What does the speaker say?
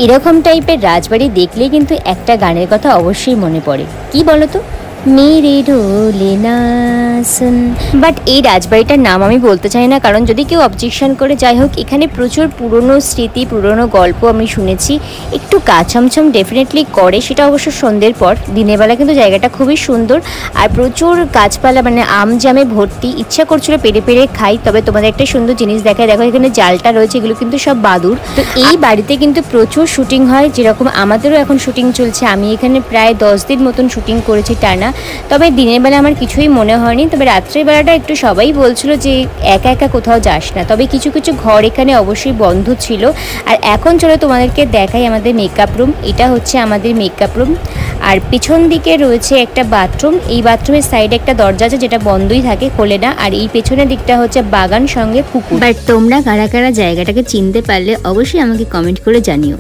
এরকম টাইপের রাজবাড়ি দেখলেই কিন্তু একটা গানের কথা অবশ্যই মনে পড়ে, কি বলতো, মেরে ডোলে না সুন। বাট এই রাজবাড়িটার নাম আমি বলতে চাই না, কারণ যদি কেউ অবজেকশন করে। যাই হোক, এখানে প্রচুর পুরনো স্মৃতি, পুরনো গল্প আমি শুনেছি। একটু গা ছমছম ডেফিনেটলি করে, সেটা অবশ্য সন্ধ্যের পর। দিনের বেলা কিন্তু জায়গাটা খুবই সুন্দর, আর প্রচুর গাছপালা, মানে আম জামে ভর্তি। ইচ্ছা করছিল পেরে পেরে খাই। তবে তোমাদের একটা সুন্দর জিনিস দেখায়, দেখো এখানে জালটা রয়েছে, এগুলো কিন্তু সব বাদুর। তো এই বাড়িতে কিন্তু প্রচুর শুটিং হয়, যেরকম আমাদেরও এখন শুটিং চলছে। আমি এখানে প্রায় 10 দিন মতন শুটিং করেছি টানা। তবে দিনের বেলা আমার কিছুই মনে হয়নি, তবে রাত্রের বেলাটা একটু সবাই বলছিল যে একা একা কোথাও যাস না। তবে কিছু কিছু ঘর এখানে অবশ্যই বন্ধ ছিল। আর এখন চলো তোমাদেরকে দেখাই আমাদের মেকআপ রুম। এটা হচ্ছে আমাদের মেকআপ রুম, আর পিছন দিকে রয়েছে একটা বাথরুম। এই বাথরুমের সাইডে একটা দরজা আছে, যেটা বন্ধই থাকে, খোলে না। আর এই পেছনের দিকটা হচ্ছে বাগান সঙ্গে পুকুর। বাট তোমরা কারা কারা জায়গাটাকে চিনতে পারলে অবশ্যই আমাকে কমেন্ট করে জানিও।